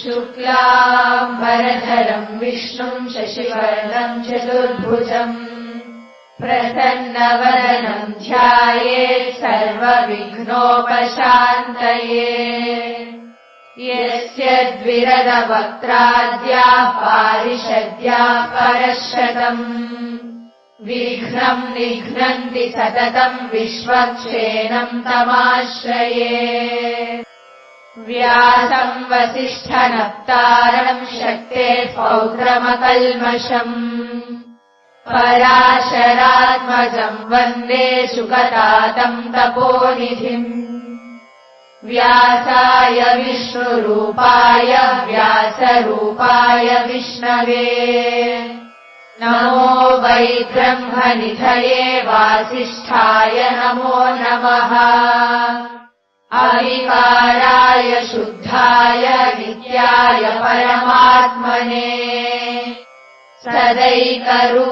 शुक्लाम्बरधरम् विष्णुम् शशिवर्णम् चतुर्भुजम् प्रसन्नवदनम् ध्यायेत् सर्वविघ्नोपशान्तये यस्य द्विरदवक्त्राद्याः पारिषद्याः परश्शतम् विघ्नम् निघ्नन्ति सततम् विश्वक्षेणम् तमाश्रये व्यासम् वसिष्ठनप्तारम् शक्तेः पौत्रमकल्मषम् पराशरात्मजम् वन्दे शुकतातम् तपोनिधिम् व्यासाय विष्णुरूपाय व्यासरूपाय विष्णवे नमो वै ब्रह्मनिधये वासिष्ठाय नमो नमः अविकाराय शुद्धाय नित्याय परमात्मने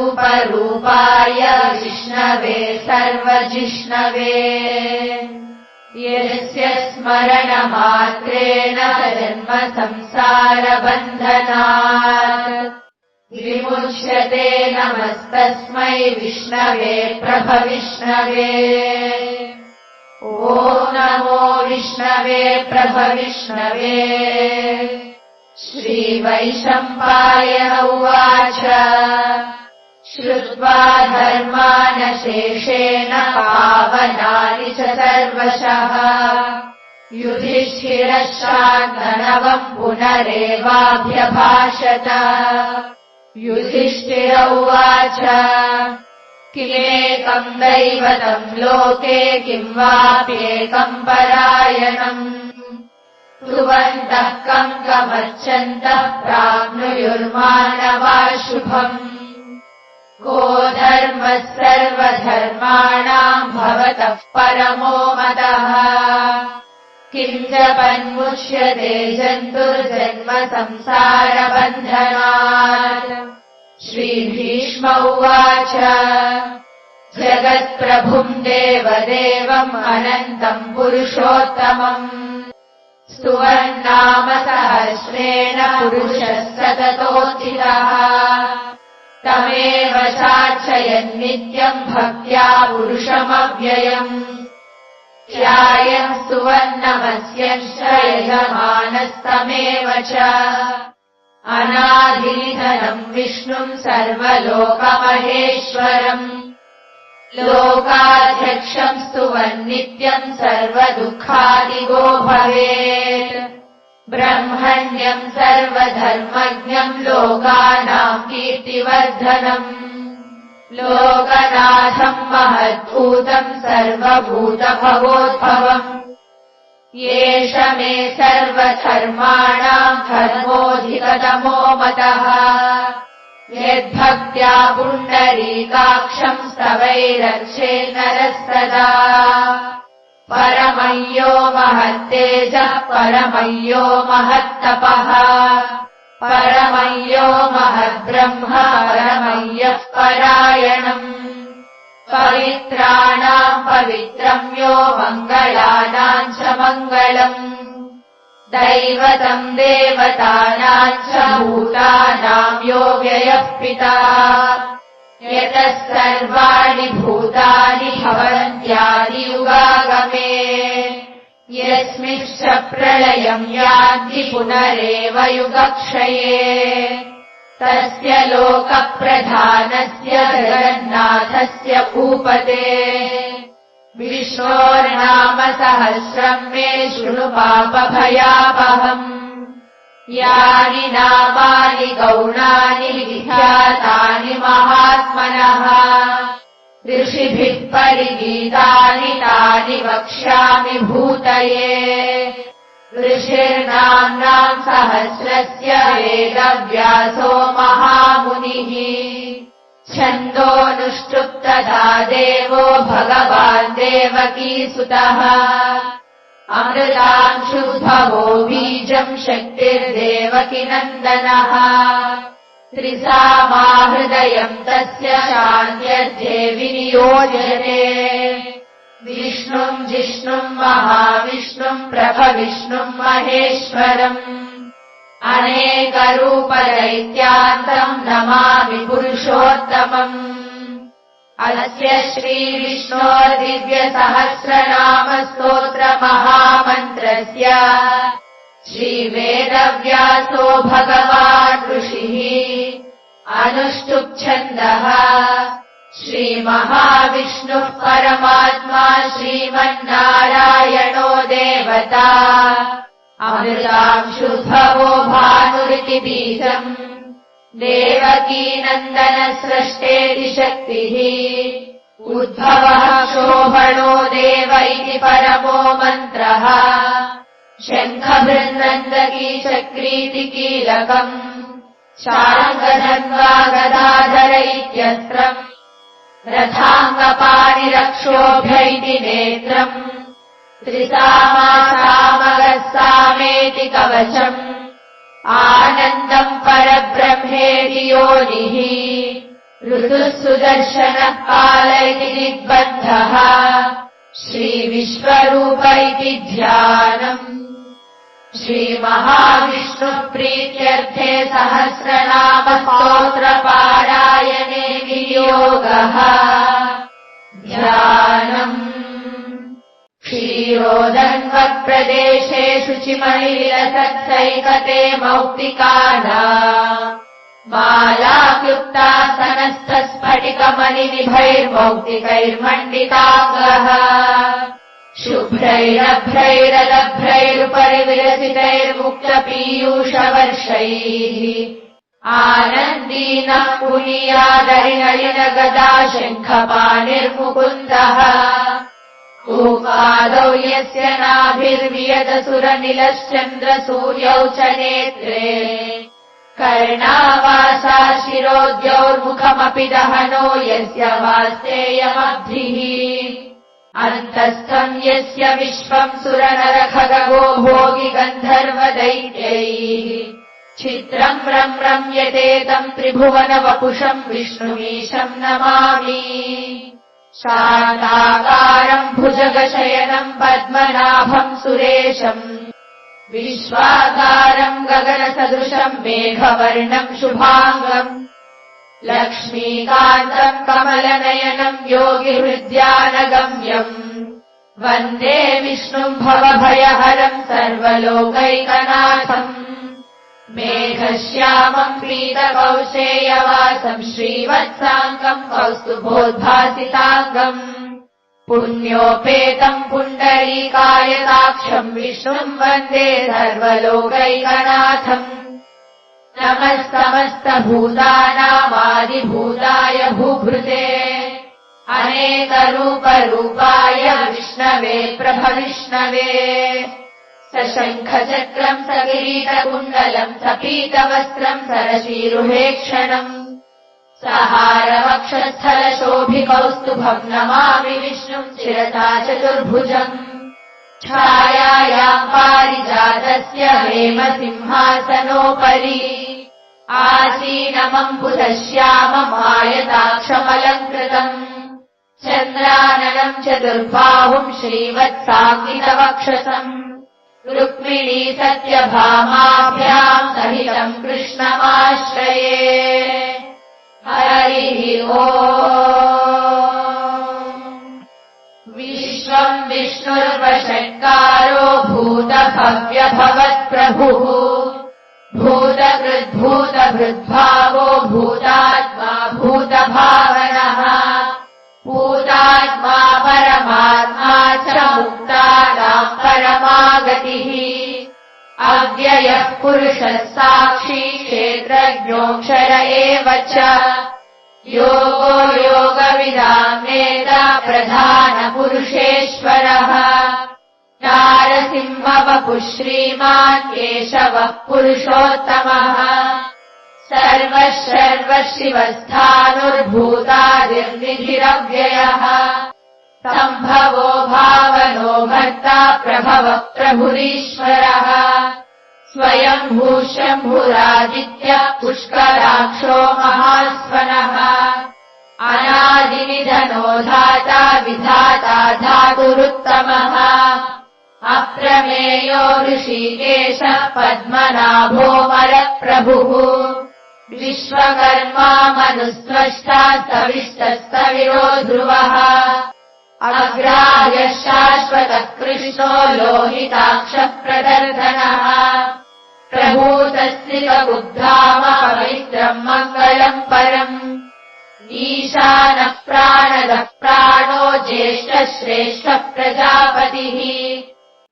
सदैकरूपरूपाय विष्णवे सर्वजिष्णवे यस्य स्मरणमात्रेण जन्म संसारबन्धनात् विमुच्यते नमस्तस्मै विष्णवे प्रभविष्णवे ॐ नमो विष्णवे प्रभविष्णवे श्रीवैशम्पायन उवाच श्रुत्वा धर्मानशेषेण पावनानि च सर्वशः युधिष्ठिरः शान्तनवम् पुनरेवाभ्यभाषत युधिष्ठिर उवाच किमेकम् दैवतम् लोके किम् वाप्येकम् परायणम् ध्रुवन्तः कम् कमर्चन्तः प्राप्नुयुर्मानवाः शुभम् को धर्मः सर्वधर्माणाम् भवतः परमो मतः किम् जपन्मुच्यते जन्तुर्जन्म संसारबन्धनात् श्रीभीष्म उवाच जगत्प्रभुम् देवदेवम् अनन्तम् पुरुषोत्तमम् स्तुवन्नाम सहस्रेण पुरुषः सततोत्थितः तमेव चार्चयन्नित्यम् भक्त्या पुरुषमव्ययम् ध्यायन् स्तुवन्नमस्यश्च यजमानस्तमेव च अनादिनिधनम् विष्णुम् सर्वलोकमहेश्वरम् लोकाध्यक्षम् स्तुवन्नित्यम् सर्वदुःखादिगो भवेत् ब्रह्मण्यम् सर्वधर्मज्ञम् लोकानाम् कीर्तिवर्धनम् लोकनाथम् महद्भूतम् सर्वभूतभवोद्भवम् येष मे सर्वधर्माणाम् धर्मोऽधिकतमो मतः यद्भक्त्या पुण्डरीकाक्षम् स्तवैरर्चे नरः सदा परमय्यो महत्तेजः परमय्यो महत्तपः परमय्यो महद्ब्रह्म परमय्यः परायणम् पवित्राणाम् पवित्रम् यो मङ्गलानाम् च मङ्गलम् दैवतम् देवतानाम् च भूतानाम् यो व्ययः पिता यतः सर्वाणि भूतानि भवन्त्यादियुगागमे यस्मिंश्च प्रलयम् यान्ति पुनरेव युगक्षये तस्य लोकप्रधानस्य जगन्नाथस्य भूपते विष्णोर्नाम सहस्रम् मे शृणु पापभयापहम् यानि नामानि गौणानि विख्यातानि महात्मनः ऋषिभिः परिगीतानि तानि वक्ष्यामि भूतये ऋषिर्नाम्नाम् सहस्रस्य वेदव्यासो महामुनिः छन्दोऽनुष्टुप् तथा देवो भगवान् देवकीसुतः अमृतांशुद्भवो बीजम् शक्तिर्देवकीनन्दनः त्रिसामाहृदयम् तस्य शान्त्यर्थे विनियोजते विष्णुम् जिष्णुम् महाविष्णुम् प्रभविष्णुम् महेश्वरम् अनेकरूपदैत्यान्तम् नमामि पुरुषोत्तमम्। अस्य श्रीविष्णोर्दिव्यसहस्रनामस्तोत्रमहामन्त्रस्य श्रीवेदव्यासो भगवान् ऋषिः अनुष्टुप्छन्दः श्रीमहाविष्णुः परमात्मा श्रीमन्नारायणो देवता अमृतांशुभवो भानुरिति बीजम् देवकीनन्दनस्रष्टेति शक्तिः उद्भवः शोभनो देव इति परमो मन्त्रः शङ्खभृन्नन्दकी चक्रीति कीलकम् शार्ङ्गधन्वा गदाधर इत्यस्त्रम् रथाङ्गपाणिरक्षोभ्य इति नेत्रम् त्रिसामासामगस्सामेति कवचम् आनन्दम् परब्रह्मेति योनिः ऋतुः सुदर्शनः काल इति दिग्बन्धः श्रीविश्वरूप इति ध्यानम्। श्रीमहाविष्णुः प्रीत्यर्थे सहस्रनामस्तोत्रपारायणे विनियोगः ध्यानम्। क्षीरोदन्वप्रदेशे शुचिमणिविलसत्सैकते मौक्तिकानाम् मालाक्लुप्तासनस्थस्फटिकमणिनिभैर्मौक्तिकैर्मण्डिताङ्गः शुभ्रैरभ्रैरलभ्रैरुपरि विरसितैर्मुक्तपीयूषवर्षैः आनन्दीनः पुनीयादरिनलिनगदा शङ्खपाणिर्मुकुन्दः ऊकादौ यस्य नाभिर्वियदसुरनिलश्चन्द्रसूर्यौ च नेत्रे कर्णावासा शिरोद्यौर्मुखमपि दहनो यस्य वास्तेयमब्धिः अन्तस्थम् यस्य विश्वम् सुरनरखगो भोगि गन्धर्वदैत्यैः चित्रम् रम्यतेतम् त्रिभुवनवपुषम् विष्णुमीशम् नमामि। शान्ताकारम् भुजगशयनम् पद्मनाभम् सुरेशम् विश्वाकारम् गगनसदृशम् मेघवर्णम् शुभाङ्गम् लक्ष्मीकान्तम् कमलनयनम् योगिहृद्यानगम्यम् वन्दे विष्णुम् भवभयहरम् सर्वलोकैकनाथम् मेघश्यामम् पीतकौशेयवासम् श्रीवत्साङ्गम् कौस्तुभोद्भासिताङ्गम् पुण्योपेतम् पुण्डरीकायताक्षम् विष्णुम् वन्दे सर्वलोकैकनाथम् नमः समस्तभूतानामादिभूताय भूभृते अनेकरूपरूपाय विष्णवे प्रभविष्णवे सशङ्खचक्रम् सकिरीटकुण्डलम् सपीतवस्त्रम् सरशीरुहेक्षणम् सहारवक्षस्थलशोभिकौस्तुभम् नमामि विष्णुम् शिरसा चतुर्भुजम् छायायाम् पारिजातस्य हेमसिंहासनोपरि आसीनमम्बुधश्याममायताक्षमलङ्कृतम् चन्द्राननम् चतुर्बाहुम् श्रीवत्साङ्गितवक्षसम् रुक्मिणी सत्यभामाभ्याम् सहितम् कृष्णमाश्रये। हरिः ओम्। विश्वम् विष्णुर्वषट्कारो भूतभव्यभवत्प्रभुः भूतकृद्भूतभृद्भावो भूतात्मा भूतभावनः भूतात्मा परमात्मा च मुक्तानाम् परमागतिः अव्ययः पुरुषः साक्षी क्षेत्रज्ञोऽक्षर एव च योगो योगविदाम् नेता प्रधानपुरुषेश्वरः नारसिंहवपुः श्रीमान् केशवः पुरुषोत्तमः सर्वः सर्वशिवस्थानुर्भूतादिर्निधिरव्ययः सम्भवो भावनो भर्ता प्रभवः प्रभुरीश्वरः स्वयम्भू शम्भुरादित्यः पुष्कराक्षो महास्वनः अनादिनिधनो धाता विधाता धातुरुत्तमः अप्रमेयो ऋषिकेश पद्मनाभोऽमरप्रभुः विश्वकर्मा मनुस्त्वष्टा सविष्टस्तविरो ध्रुवः अग्राह्यः शाश्वतः कृष्णो लोहिताक्षः प्रदर्शनः प्रभूतस्थितबुद्धाम पवित्रम् मङ्गलम् परम् ईशानः प्राणदः प्राणो ज्येष्ठः श्रेष्ठः प्रजापतिः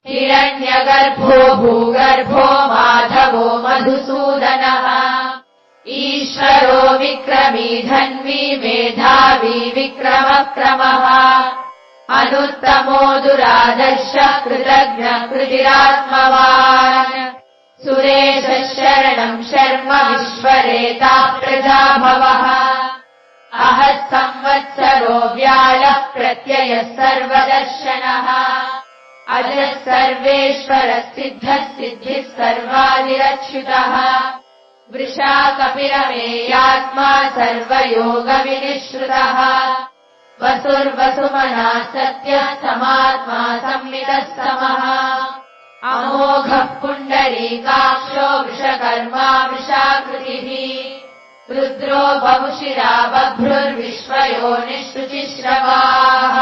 हिरण्यगर्भो भूगर्भो माधवो मधुसूदनः ईश्वरो विक्रमी धन्वी मेधावी विक्रमक्रमः अनुत्तमो दुरादर्शः कृतज्ञः कृतिरात्मवान् सुरेशः शरणम् शर्म विश्वरेता प्रजाभवः अहः संवत्सरो व्यालः प्रत्ययः सर्वदर्शनः अजः सर्वेश्वरः सिद्धः सिद्धिः सर्वादिरच्युतः वृषा कपिरमेयात्मा सर्वयोगविनिश्रुतः वसुर्वसुमना सत्यः समात्मा संवितः समः अमोघः पुण्डरीकाक्षो वृषकर्मा वृषाकृतिः रुद्रो बहुशिरा बभ्रुर्विश्वयोनिःशुचिश्रवाः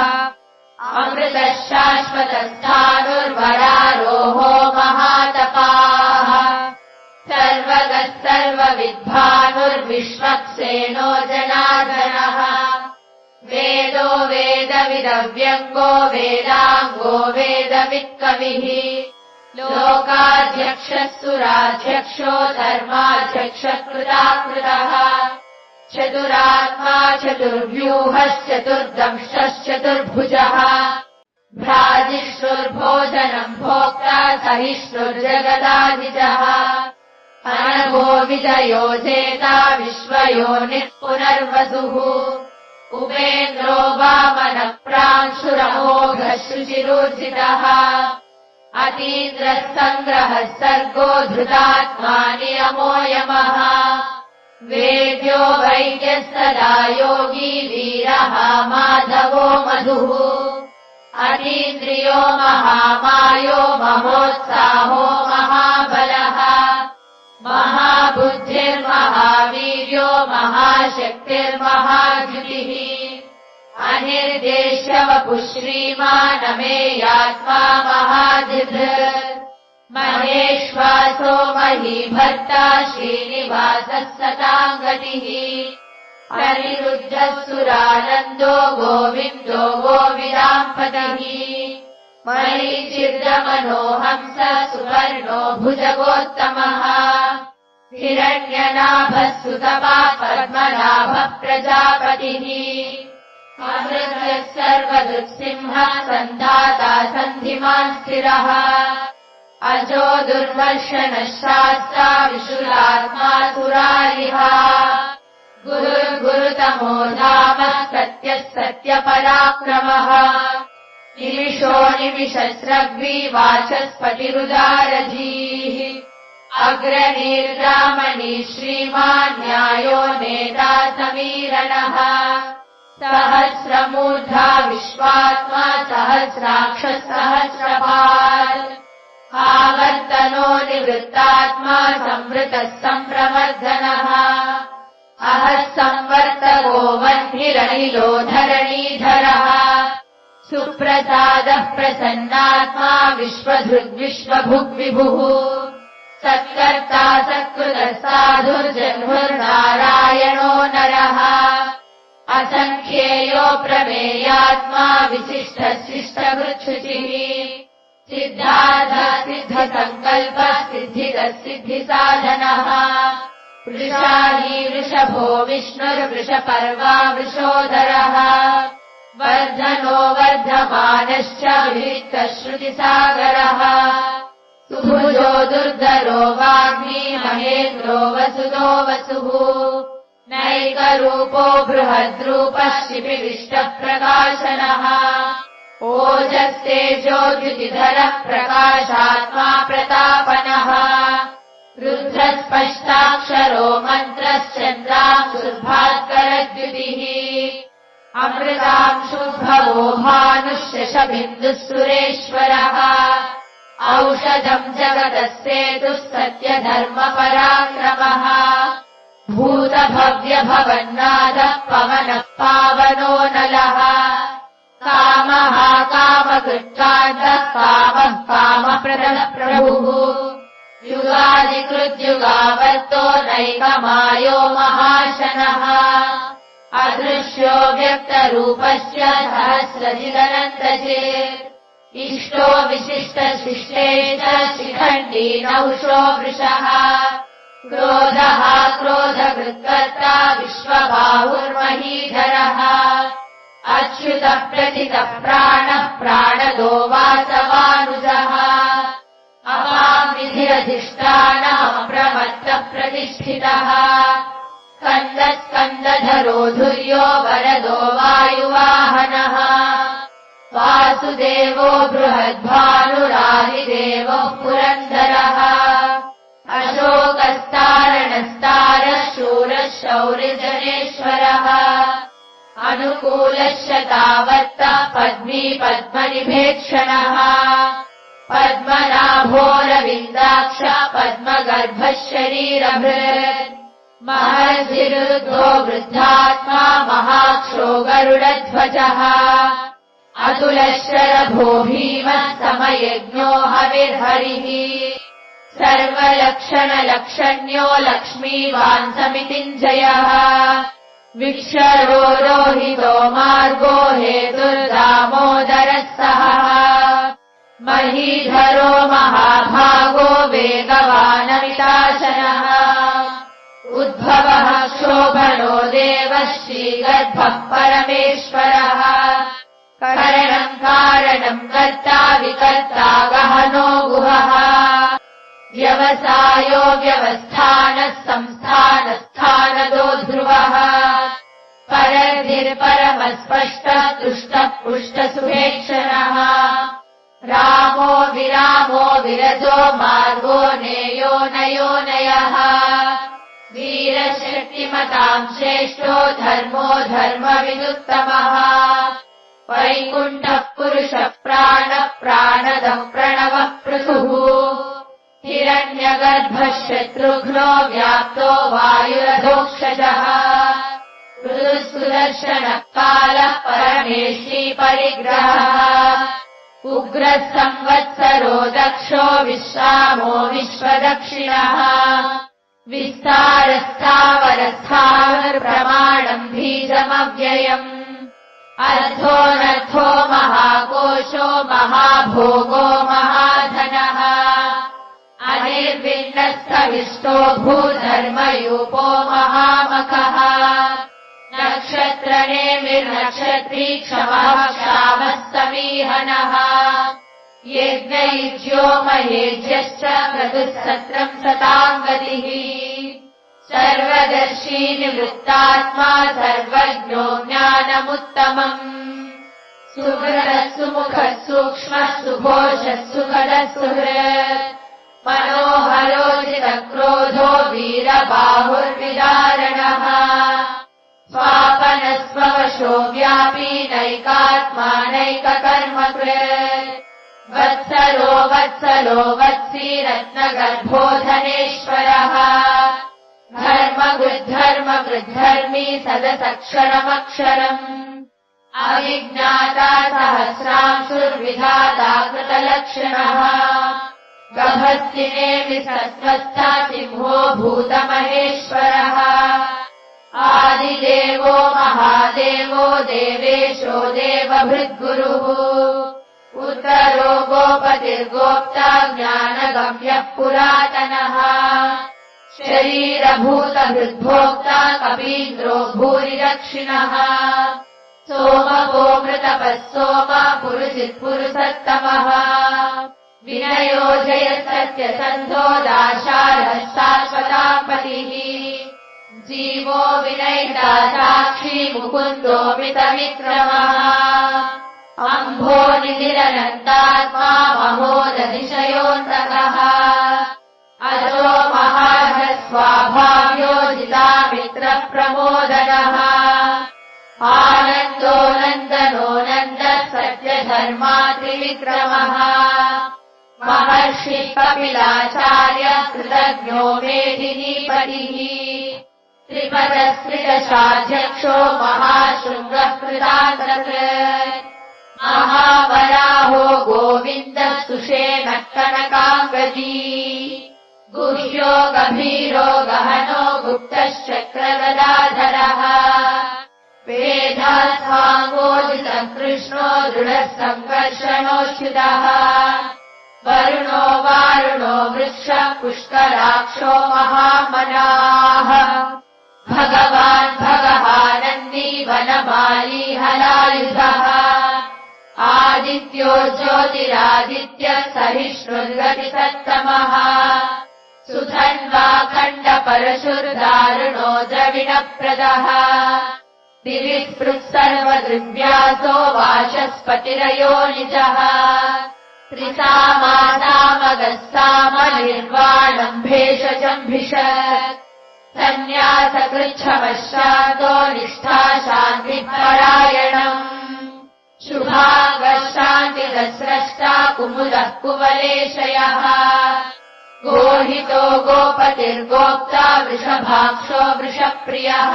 अमृतः शाश्वतस्थाणुर्वरारोहो महातपाः सर्वगः सर्वविद्भानुर्विश्वक्सेनो जनार्दनः वेदो वेदविदव्यङ्गो वेदाङ्गो वेदवित्कविः लोकाध्यक्षः सुराध्यक्षो धर्माध्यक्षः कृताकृतः चतुरात्मा चतुर्व्यूहश्चतुर्दंष्टश्चतुर्भुजः भ्राजिष्णुर्भोजनम् भोक्ता सहिष्णुर्जगदाधिजः अनघो विजयो जेता विश्वयोनिः पुनर्वसुः उपेन्द्रो वामनः प्रांशुरमोघः शुचिरूर्जितः अतीन्द्रः सङ्ग्रहः सर्गो धृतात्मा नियमो यमः वेद्यो वैद्यः सदा योगी वीरः माधवो मधुः अतीन्द्रियो महामायो महोत्साहो महाबलः महाबुद्धिर्महावीर्यो महाशक्तिर्महाद्युतिः अनिर्देश्यवपुः श्रीमानमेयात्मा महाधिधृ महेश्वासो महीभर्ता श्रीनिवासः सताङ्गतिः हरिरुद्धः सुरानन्दो गोविन्दो गोविदाम्पतिः मरीचिर्दमनोहंस सुवर्णो भुजगोत्तमः हिरण्यनाभः सुतपा पद्मनाभः प्रजापतिः अमृतः सर्वदुःसिंहः सन्धाता सन्धिमान् स्थिरः अजो दुर्दर्शनः शास्ता विशुलात्मा सुरारिः गुरुर्गुरुतमो धामः सत्यः सत्यपराक्रमः निमिषो निमिषस्रग्वी वाचस्पतिरुदारधीः अग्रनीर्गामणि श्रीमान् न्यायो नेता समीरणः सहस्रमूर्धा विश्वात्मा सहस्राक्षः सहस्रपात् आवर्तनो निवृत्तात्मा संवृतः सम्प्रवर्धनः अहः संवर्तको वह्निरनिलो धरणीधरः सुप्रसादः प्रसन्नात्मा विश्वधृग्विश्वभुग्विभुः सत्कर्ता सत्कृतः साधुर्जन्मुर्नारायणो नरः असङ्ख्येयो प्रमेयात्मा विशिष्टः शिष्टभृच्छुचिः सिद्धार्थः सिद्धसङ्कल्पः सिद्धिदः सिद्धिसाधनः वृषाही वृषभो विष्णुर्वृषपर्वा वृषोदरः वर्धनो वर्धमानश्च विविक्तः श्रुतिसागरः सुभुजो दुर्धरो वाग्मी महेन्द्रो वसुदो वसुः नैकरूपो बृहद्रूपः शिपिविष्टः प्रकाशनः ओजस्तेजो द्युतिधरः प्रकाशात्मा प्रतापनः रुद्रस्पष्टाक्षरो मन्त्रश्चन्द्रांशुर्भास्करद्युतिः अमृतांशुर्भवो भानुः शशबिन्दुः सुरेश्वरः औषधम् जगतस्येतुः सत्यधर्मपराक्रमः भूतभव्यभवन्नादः पवनः पावनो नलः कामः कामकृत्कान्तः कामः कामप्रदः प्रभुः युगादिकृद्युगावर्तो नैकमायो महाशनः अदृश्यो व्यक्तरूपस्य सहस्रजिदनन्दचेत् इष्टो विशिष्टशिष्टे च शिखण्डी नहुषो वृषः क्रोधः क्रोधकृत्कर्ता विश्वबाहुर्महीधरः अच्युतः प्रतितः प्राणः प्राणदो वासवानुजः अपाम् विधिरधिष्ठानः प्रमत्तः प्रतिष्ठितः स्कन्दः स्कन्दधरो धुर्यो वरदो वायुवाहनः वासुदेवो बृहद्भानुरादिदेवो पुरन्दरः अशोकस्तारणस्तारः शूरः शौर्यजनेश्वरः अनुकूलः शतावर्तः पद्मी पद्मनिभेक्षणः पद्मनाभोरविन्दाक्षः पद्मगर्भः शरीरभृत् महर्षिरुद्धो वृद्धात्मा महाक्षो गरुडध्वजः अतुलशरभो भीमः समयज्ञो हविर्हरिः सर्वलक्षणलक्षण्यो लक्ष्मीवान् समितिञ्जयः विक्षरो रोहितो मार्गो हेतुर्दामोदरः सहः महीधरो महाभागो वेगवानमिताशनः उद्भवः शोभनो देवः श्रीगर्भः परमेश्वरः करणम् कारणम् कर्ता विकर्ता गहनो गुहः व्यवसायो व्यवस्थानः संस्थानस्थानदो ध्रुवः परधिर्परमस्पष्टः तुष्टः पुष्टसुभेक्षणः रामो विरामो विरजो मार्गो नेयो नयोनयः वीरशक्तिमताम् श्रेष्ठो धर्मो धर्मविदुत्तमः वैकुण्ठः पुरुषः प्राणः प्राणदः प्रणवः पृथुः हिरण्यगर्भः शत्रुघ्नो व्याप्तो वायुरधोक्षजः सुदर्शनः कालः परमेशी परिग्रहः उग्रः संवत्सरो दक्षो विश्रामो विश्वदक्षिणः विस्तारस्थावरस्थावरप्रमाणम् बीजमव्ययम् अर्थोऽनर्थो महाकोशो महाभोगो महाधनः अनिर्विण्णस्थविष्टो भूधर्मयूपो महामखः नक्षत्रनेमिर्नक्षत्री क्षमः क्षामः समीहनः यज्ञयुज्यो महेज्यश्च क्रतुः सताम् गतिः सर्वदर्शी निवृत्तात्मा सर्वज्ञो ज्ञानमुत्तमम् सुहृदः सुमुखः सूक्ष्मः सुघोषः सुखदः सुहृत् मनोहरोजितक्रोधो वीरबाहुर्विदारणः स्वापनस्ववशो व्यापी नैकात्मानैककर्मकृत् वत्सलो वत्सलो वत्सी रत्नगर्भो धनेश्वरः धर्मकृद्धर्मी सदसक्षरमक्षरम् अविज्ञाता सहस्रांशुर्विधाता कृतलक्षणः गभस्तिनेमि सत्त्वस्था सिंहो भूतमहेश्वरः आदिदेवो महादेवो देवेशो देवभृद्गुरुः उत्तरो गोपतिर्गोप्ता ज्ञानगम्यः पुरातनः शरीरभूतभृद्भोक्ता कपीन्द्रो भूरिदक्षिणः सोमगोमृतपः सोम पुरुषित्पुरुषत्तमः विनयो जय सत्यसन्धो दाशारः शाश्वतापतिः जीवो विनयिता साक्षी मुकुन्दोऽमितविक्रमः अम्भो निधिरनन्तात्मा महोदधिशयोऽन्तकः अजो महार्हस्वाभाव्योजितामित्रप्रमोदनः आनन्दो नन्दनो नन्दः सत्यधर्मा त्रिविक्रमः महर्षि कपिलाचार्य कृतज्ञो मेदिनीपतिः त्रिपदस्त्रिदशाध्यक्षो महाशृङ्गः कृतान्तकृत् महावराहो गोविन्दः सुषेणः कनकाङ्गदी गुह्यो गभीरो गहनो गुप्तश्चक्रगदाधरः वेदार्थाङ्गोदितः कृष्णो दृढः सङ्कर्षणोच्युतः वरुणो वारुणो वृक्षः पुष्कराक्षो महामनाः भगवान् भगवानन्दी वनमाली हलायुधः आदित्यो ज्योतिरादित्यः सहिष्णुर्गतिसत्तमः सुधन्वा खण्डपरशुर्दारुणो द्रविणप्रदः दिविस्पृक्सर्वदृग्व्यासो वाचस्पतिरयोनिजः त्रिसामासामगस्सामनिर्वाणम् भेषजम्भिषत् सन्न्यासकृच्छमश्रान्तो निष्ठा शान्तिपरायणम् शुभाङ्गशान्तिदस्रष्टा कुमुदः कुवलेशयः गोहितो गोपतिर्गोप्ता वृषभाक्षो वृषप्रियः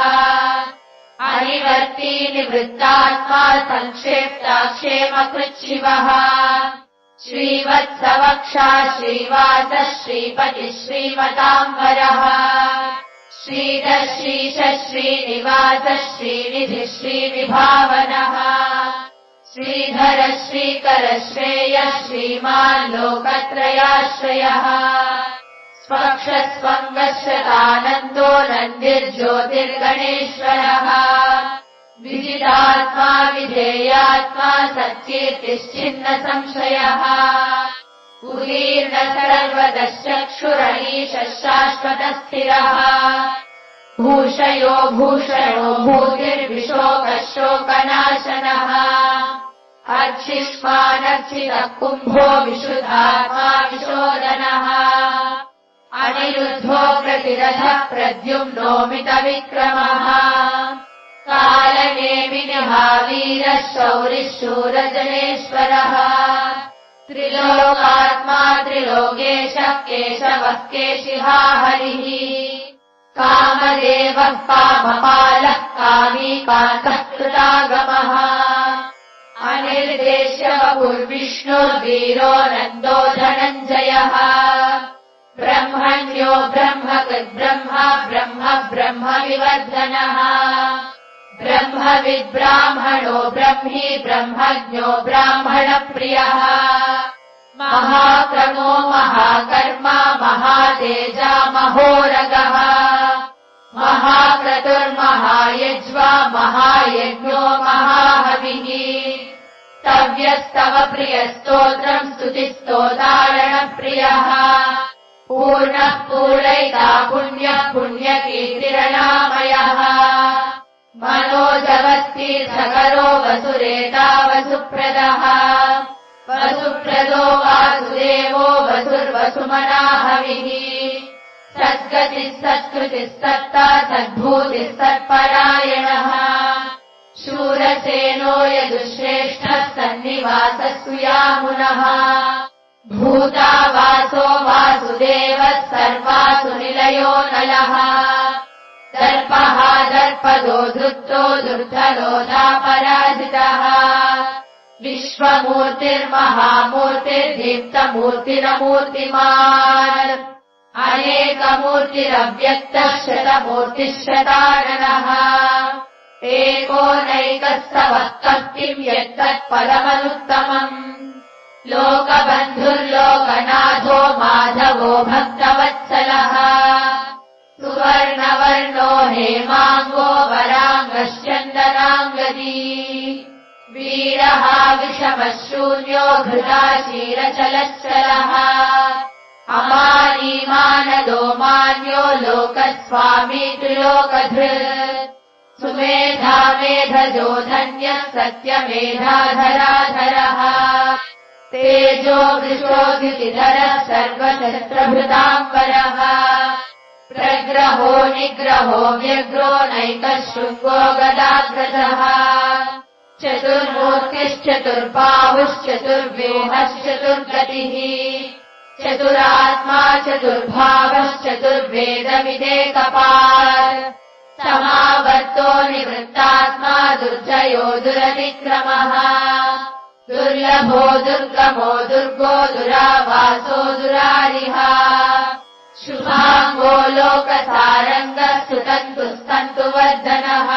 अनिवर्ती निवृत्तात्मा संक्षेप्ता क्षेमकृच्छिवः श्रीवत्सवक्षा श्रीवासः श्रीपतिः श्रीमताम्बरः श्रीधः श्रीशः श्रीनिवासः श्रीनिधिः श्रीविभावनः श्रीधरः श्रीकरः श्रेयः श्रीमान् लोकत्रयाश्रयः स्वक्षस्वङ्गश्रतानन्दो नन्दिर्ज्योतिर्गणेश्वरः विजितात्मा विधेयात्मा सच्कीर्तिश्चिन्नसंशयः उदीर्णः सर्वदश्चक्षुरनीशः शाश्वतस्थिरः भूषयो भूषणो भूतिर्विशोकः शोकनाशनः अर्चिष्मानर्चितः कुम्भो विशुद्धात्मा विशोदनः अनिरुद्धो प्रतिरथः प्रद्युम्नोमितविक्रमः कालनेमिनिहावीरः शौरिः शूरजनेश्वरः त्रिलोकात्मा त्रिलोकेशः केशवः केशिहा हरिः कामदेवः कामपालः कामीकान्तः कृतागमः अनिर्देश्य वपुर्विष्णुर्वीरो नन्दो धनञ्जयः ब्रह्मण्यो ब्रह्मकृद्ब्रह्मा ब्रह्म ब्रह्मविवर्धनः ब्रह्मविद्ब्राह्मणो ब्रह्मी ब्रह्मज्ञो ब्राह्मणप्रियः महाक्रमो महाकर्मा महातेजा महोरगः महाक्रतुर्महायज्वा महायज्ञो महाहविः स्तव्यस्तव प्रियस्तोत्रम् स्तुतिस्तोतारणप्रियः पूर्णः पूरयिता पुण्यः पुण्यकीर्तिरनामयः मनोजवत्तीर्थकरो वसुरेता वसुप्रदः वसुप्रदो वासुदेवो वसुर्वसुमनाहविः सद्गतिः सत्कृतिः सत्ता सद्भूतिः सत्परायणः शूरसेनो यदुश्रेष्ठः सन्निवासः सुयामुनः भूता वासो वासुदेवः सर्वासु निलयो नलः दर्पः दर्पदो धृतो धृतरोधापराजितः विश्वमूर्तिर्महामूर्तिर्दीप्तमूर्तिरमूर्तिमान् अनेकमूर्तिरव्यक्तः शतमूर्तिः शताननः एको नैकस्तवः किम् यत्तत्पदमनुत्तमम् लोकबन्धुर्लोकनाथो माधवो भक्तवत्सलः सुवर्णवर्णो हेमाङ्गो वराङ्गश्चन्दनाङ्गदी वीरः विषमः शून्यो घृताशीलचलश्चलः अमानीमानदो मान्यो लोकस्वामी त्रिलोकधृत् सुमेधा मेधजो धन्यः सत्यमेधाधराधरः तेजो वृषोऽधितिधरः सर्वशस्त्रभृताम्बरः प्रग्रहो निग्रहो व्यग्रो नैकः शृङ्गो गदाग्रजः चतुर्मूर्तिश्चतुर्बाहुश्चतुर्व्यूहश्चतुर्गतिः चतुरात्मा चतुर्भावश्चतुर्वेदविदेकपात् समावर्तो निवृत्तात्मा दुर्जयो दुरतिक्रमः दुर्लभो दुर्गमो दुर्गो दुरावासो दुरारिः शुभाङ्गो लोकसारङ्गः स्तुतन्तुस्तन्तुवर्धनः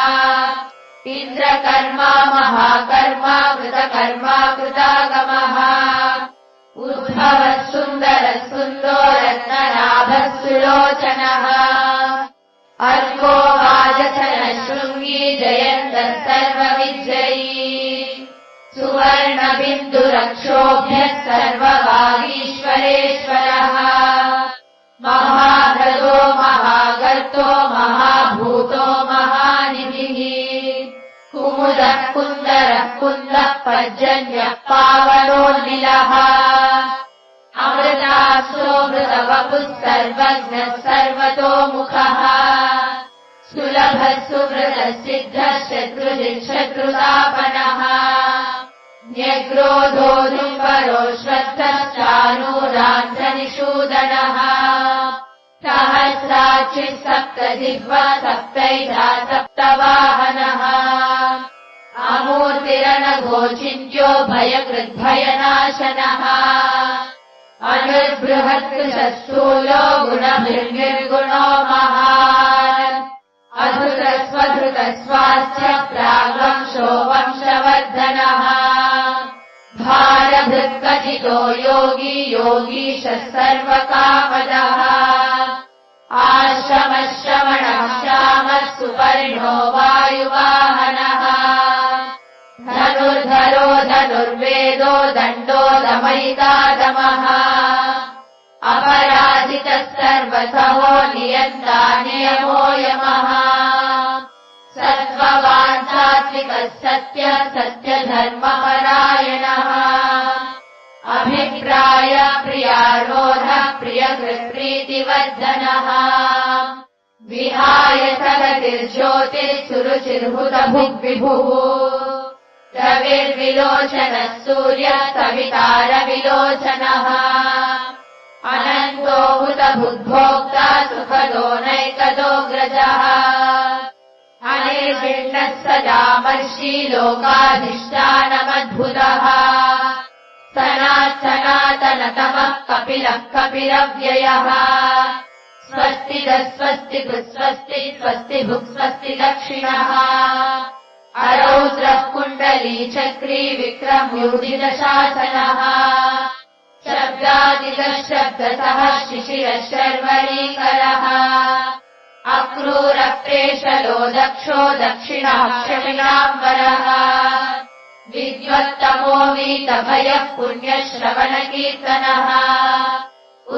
इन्द्रकर्मा महाकर्मा कृतकर्मा कृतागमः उद्भवः सुन्दरः सुन्दो रत्ननाभः सुलोचनः अर्को वाजसनः शृङ्गी जयन्तः सर्वविजयी सुवर्णबिन्दुरक्षोभ्यः सर्वभागीश्वरेश्वरः महाभ्रदो महागर्तो महाभूतो महानिधिः कुमुदः कुन्दरः कुन्दः पर्जन्यः पावनोन्निलः अमृतास्रोमृतवपुः सर्वज्ञः सर्वतोमुखः सुलभः सुहृदः सिद्धः शत्रुतापनः न्यग्रोधो दुर्बलो श्रद्धः चानूरान्ध्रनिषूदनः सहस्राक्षिः सप्तजिह्वा सप्तैधा सप्तवाहनः अमूर्तिरनघोचिन्त्यो भयकृद्भयनाशनः अनुर्बृहत्कृशः स्थूलो गुणभिर्निर्गुणो महान् अधृतस्वधृतस्वास्य प्राग्वंशो वंशवर्धनः भारभृत्कथितो योगी योगीशः सर्वकामदः आश्रमश्रवणः श्यामः सुपर्णो वायुवाहनः धनुर्धरो धनुर्वेदो दण्डो दमयितादमः अपराजितः सर्वसहो नियन्ता नियमो यमः सत्त्ववान् सात्विकः सत्यः सत्यधर्मपरायणः अभिप्राय प्रियारोधः प्रियकृत्प्रीतिवर्धनः विहाय सगतिर्ज्योतिर्सुरुचिर्हुतभुग्विभुः रविर्विलोचनः सूर्यः सवितारविलोचनः अनन्तो हुतभुग्भोक्ता सुखदो नैकदोऽग्रजः अनिर्विण्णः सदामर्षि लोकाधिष्ठानमद्भुतः सनातनतमः कपिलः कपिलव्ययः स्वस्तिदः स्वस्तिभुक्स्वस्ति स्वस्तिभुक् स्वस्ति दक्षिणः अरौद्रः कुण्डली चक्री विक्रमोदितशासनः शब्दादिदः शब्दतः शिशिरः शर्वरीकरः अक्रूरप्रेषलो दक्षो दक्षिणः क्षमिणाम्बरः विद्वत्तमो वीतभयः पुण्यश्रवणकीर्तनः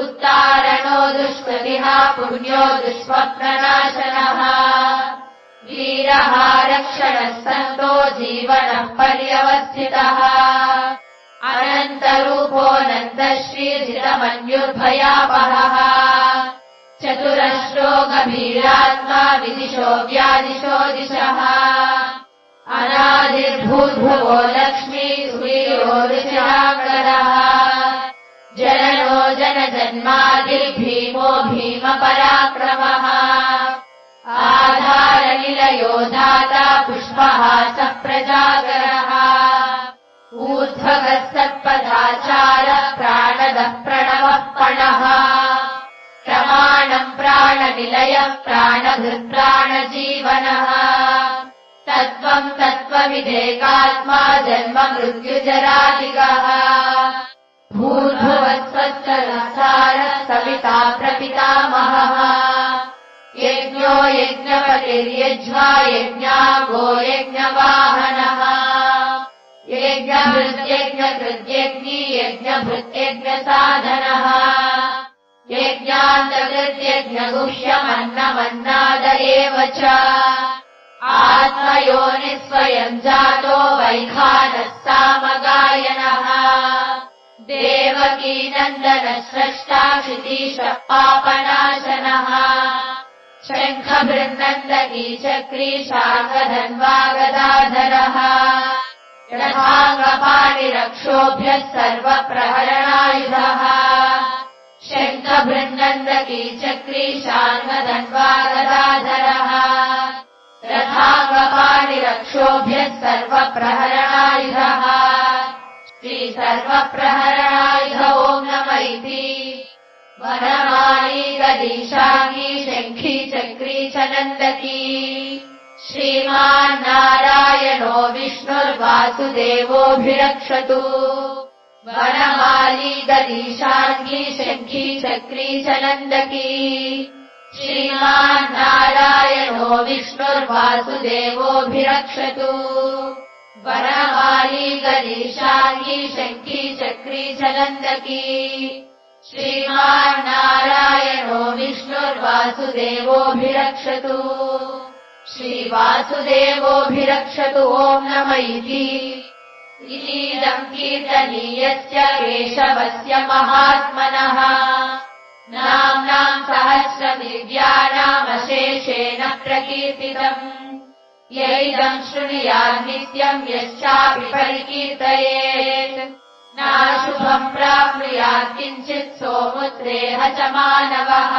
उत्तारणो दुष्कृतिः पुण्यो दुष्स्वप्ननाशनः वीरः रक्षणः सन्तो जीवनः पर्यवस्थितः अनन्तरूपोऽनन्तश्रीर्जितमन्युर्भयापहः चतुरश्रो गभीरात्मा विदिशो व्यादिशो दिशः अनादिर्भूर्भुवो लक्ष्मी सुवीरो ऋषाकरः जननो जनजन्मादिर्भीमो भीमपराक्रमः आधारनिलयो दाता पुष्पः सः प्रजागरः ऊर्ध्वगः सत्पदाचारः प्राणदः प्रणवः पणः प्रमाणम् प्राणनिलयः प्राणभृत्प्राणजीवनः तत्त्वम् तत्त्वविदेकात्मा जन्म मृत्युजरादिगः भूर्भुवः स्वस्तरसारः सविता प्रपितामहः यज्ञो यज्ञपतिर्यज्वा यज्ञागो यज्ञवाहनः यज्ञभृत्यज्ञकृत्यज्ञी यज्ञभृत्यज्ञसाधनः यज्ञान्तकृत्यज्ञगुह्यमन्नमन्नाद एव च आत्मयोनिः स्वयम् जातो वैखानः सामगायनः देवकीनन्दनः स्रष्टा क्षितीशः पापनाशनः शङ्खभृन्नन्दकी चक्री शार्ङ्गधन्वागदाधरः रथाङ्गपाणिरक्षोभ्यः सर्वप्रहरणायुधः शङ्खभृन्नन्दकी चक्री शान्मधन्वागदाधरः रथाङ्गपाणिरक्षोभ्यः सर्वप्रहरणायुधः श्रीसर्वप्रहरणायुध ॐ नम इति वनमाली गदीशाङ्गी शङ्खी चक्री च नन्दकी श्रीमान्नारायणो विष्णुर्वासुदेवोऽभिरक्षतु वनमाली गदीशाङ्गी शङ्खी चक्री च नन्दकी श्रीमान्नारायणो विष्णुर्वासुदेवोऽभिरक्षतु वनमाली गदीशाङ्गी शङ्खी चक्री च नन्दकी श्रीमान्नारायणो विष्णुर्वासुदेवोऽभिरक्षतु श्रीवासुदेवोऽभिरक्षतु ॐ नम इति इदं कीर्तनीयस्य केशवस्य महात्मनः नाम्नां सहस्रदिव्यानामशेषेण प्रकीर्तितम् यैदं शृणुयात् नित्यम् यश्चापि परिकीर्तयेत् नाशुभम् प्राप्नुयात् किञ्चित् सोमुत्रेह च मानवः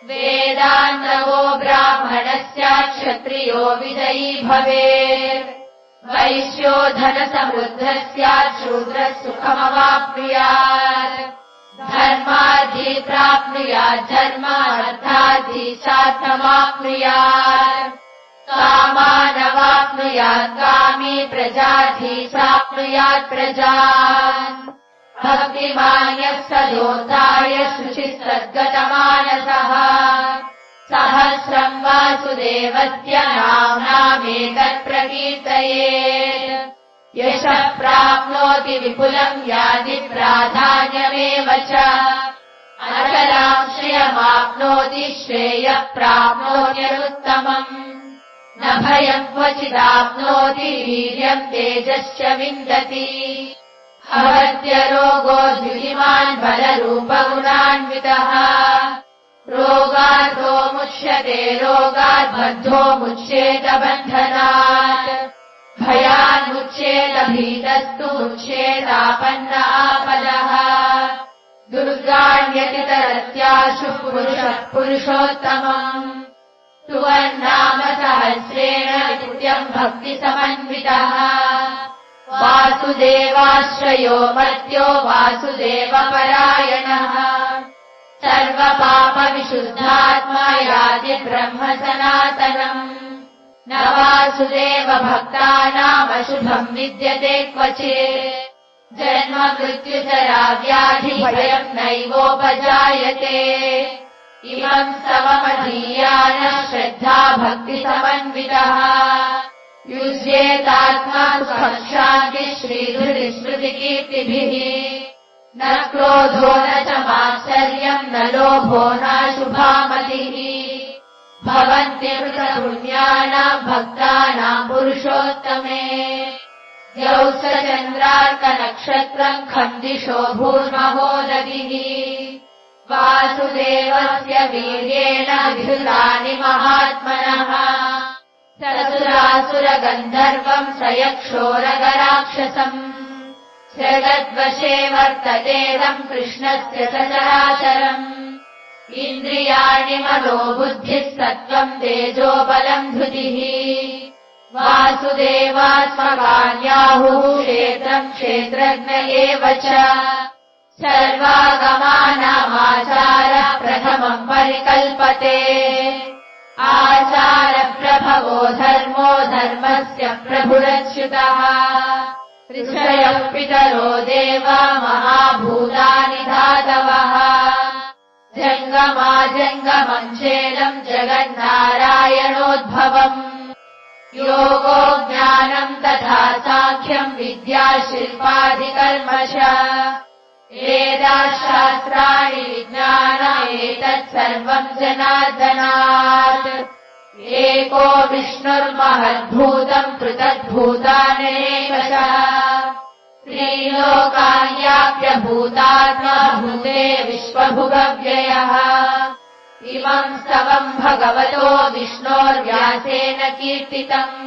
वेदान्तवो ब्राह्मणस्य क्षत्रियो विजयी भवेत् वैश्यो धनसमृद्धस्यात् शूद्रः सुखमवाप्नुयात् धर्मार्थी प्राप्नुयात् धर्म अर्थार्थी सार्थमाप्नुयात् कामानवाप्नुयात् कामी प्रजार्थी साप्नुयात् प्रजान् भक्तिमान्यः सदोत्थाय शुचिस्तद्गतमानसः सहस्रम् वासुदेवस्य नाम्नामेतत् प्रकीर्तयेत् यशः प्राप्नोति विपुलम् याति प्राधान्यमेव च अचलाम् श्रियमाप्नोति श्रेयः प्राप्नोत्यनुत्तमम् न भयम् क्वचिदाप्नोति वीर्यम् तेजश्च विन्दति हवत्यरोगो द्युतिमान् बलरूपगुणान्वितः रोगाद्धो मुच्यते रोगात् बद्धो मुच्येत बन्धनात् भयान्मुच्येत भीतस्तु मुच्येतापन्न आपदः दुर्गाण्यतितरत्याशु पुरुषः पुरुषोत्तमम् सुवर्णाम सहस्रेण नित्यम् भक्तिसमन्वितः वासुदेवाश्रयो मर्त्यो वासुदेवपरायणः सर्वपापविशुद्धात्मा याति ब्रह्म सनातनम् न वासुदेवभक्तानामशुभम् विद्यते क्वचित् जन्म मृत्युजरा व्याधिभयम् नैवोपजायते इमम् स्तवमधीयानः श्रद्धा भक्तिसमन्वितः युज्येतात्मा सुखशान्तिः श्रीधृतिस्मृतिकीर्तिभिः न क्रोधो न च मात्सर्यम् न लोभो नाशुभामतिः भवन्ति कृतपुण्यानाम् भक्तानाम् पुरुषोत्तमे द्यौ स चन्द्रार्कनक्षत्रम् खन्दिशो भूर्महोदधिः वासुदेवस्य वीर्येण विधृतानि महात्मनः ससुरासुरगन्धर्वम् स यक्षोरगराक्षसम् जगद्वशे वर्ततेदम् कृष्णस्य सचराचरम् इन्द्रियाणि मनो बुद्धिः सत्त्वम् तेजो बलम् धृतिः वासुदेवात्मकान्याहुः क्षेत्रम् क्षेत्रज्ञ एव च सर्वागमानामाचारः प्रथमम् परिकल्पते आचारप्रभवो धर्मो धर्मस्य प्रभुरच्युतः ऋषयः पितरो देवा महाभूतानि धातवः जङ्गमाजङ्गमम् चेदम् जगन्नारायणोद्भवम् योगो ज्ञानम् तथा साङ्ख्यम् विद्या शिल्पादिकर्म च वेदाशास्त्राणि विज्ञान एतत् सर्वम् जनार्दनात् एको विष्णुर्महद्भूतम् पृथग्भूतानेकशः त्रिलोकान्याप्यभूतात्मा भूते विश्वभुगव्ययः इमम् स्तवम् भगवतो विष्णोर्व्यासेन कीर्तितम्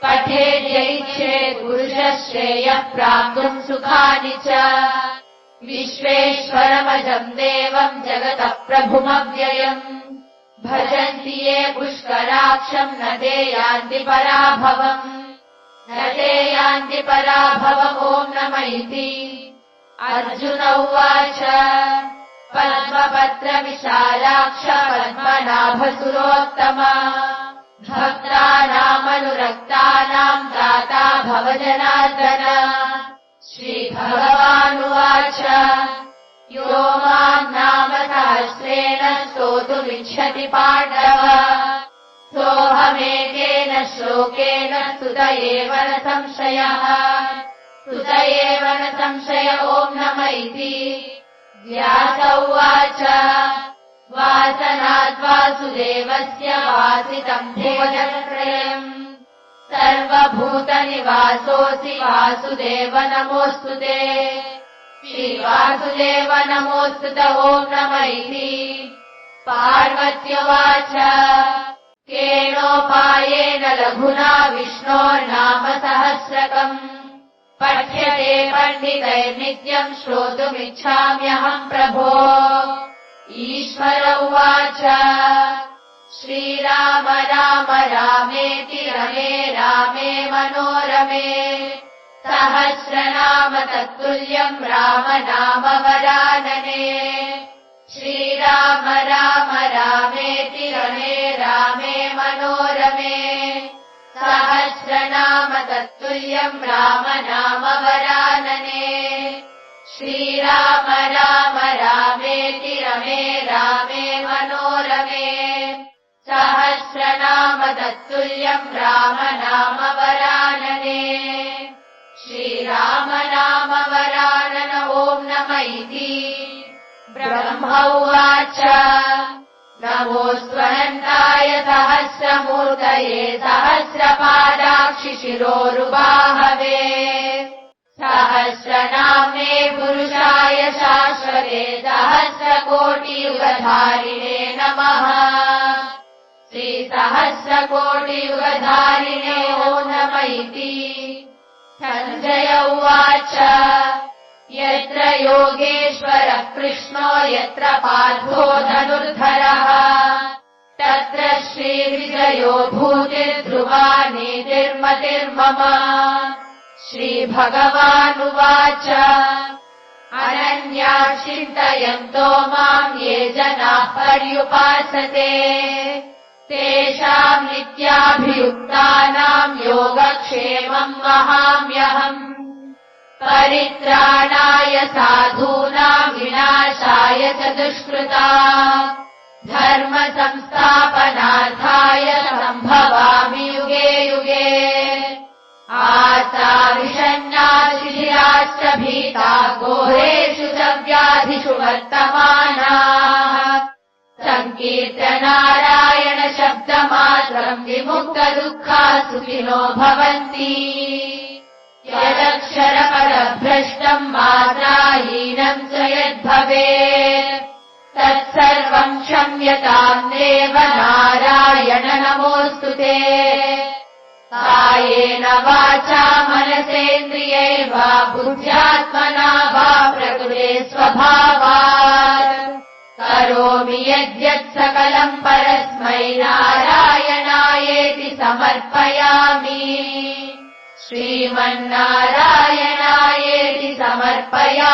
पठेद्यैच्छेत् पुरुषः श्रेयः प्राप्तुम् सुखानि च विश्वेश्वरमजम् देवम् जगतः प्रभुमव्ययम् भजन्ति ये पुष्कराक्षम् न ते यान्ति पराभवम् न ते यान्ति पराभवम् ॐ नमः इति अर्जुन उवाच पद्मपत्रविशालाक्ष पद्मनाभसुरोत्तम भक्तानामनुरक्तानाम् दाता भव जनार्दन श्रीभगवानुवाच यो माम् नाम सहस्रेण स्तोतुमिच्छति पाण्डव सोऽहमेकेन श्लोकेन स्तुत एव न संशयः स्तुत एव न संशय ॐ नमः इति व्यास उवाच वासनाद् वासुदेवस्य वासितम् भुवनत्रयम् सर्वभूतनिवासोऽसि वासुदेव नमोऽस्तु ते श्रीवासुदेव नमोऽस्तु ते ॐ नमः इति पार्वत्युवाच केनोपायेन लघुना विष्णोर्नाम सहस्रकम् पठ्यते पण्डितैर्नित्यम् श्रोतुमिच्छाम्यहम् प्रभो ईश्वर उवाच श्रीराम राम रामेति रमे रामे मनोरमे सहस्रनाम तत्तुल्यम् राम नाम वरानने श्रीराम राम रामेति रमे रामे मनोरमे सहस्रनाम तत्तुल्यम् राम नाम वरानने श्रीराम राम रामेति रमे रामे मनोरमे सहस्रनाम तत्तुल्यम् राम नाम वरानने श्रीराम नाम वरानन ॐ नमः इति ब्रह्म उवाच नमोऽस्त्वनन्ताय सहस्रमूर्तये सहस्रपादाक्षिशिरोरुबाहवे सहस्रनाम्ने पुरुषाय शाश्वते सहस्रकोटियुगधारिणे नमः श्रीसहस्रकोटियुगधारिणे ॐ नमः इति सञ्जय उवाच यत्र योगेश्वरः कृष्णो यत्र पार्थो धनुर्धरः तत्र श्रीविजयो भूतिर्ध्रुवा नीतिर्मतिर्मम श्रीभगवानुवाच अनन्या चिन्तयन्तो माम् ये जनाः पर्युपासते तेषाम् नित्याभियुक्तानाम् योगक्षेमम् वहाम्यहम् परित्राणाय साधूनाम् विनाशाय च दुष्कृताम् धर्म संस्थापनार्थाय सम्भवामि युगे युगे आसाविषण्णाशिशिराश्च भीता घोरेषु च व्याधिषु वर्तमानाः सङ्कीर्तनारायण शब्दमात्रम् विमुक्तदुःखा सुखिनो भवन्ति यदक्षरपदभ्रष्टम् मात्राहीनम् च यद्भवेत् तत्सर्वम् क्षम्यताम् देव नारायण नमोऽस्तु ते कायेन वाचा मनसेन्द्रियैर्वा बुद्ध्यात्मना वा प्रकृते स्वभावात् करोमि यद्यत् सकलम् परस्मै नारायणायेति समर्पयामि श्रीमन्नारायणायेति समर्पयामि।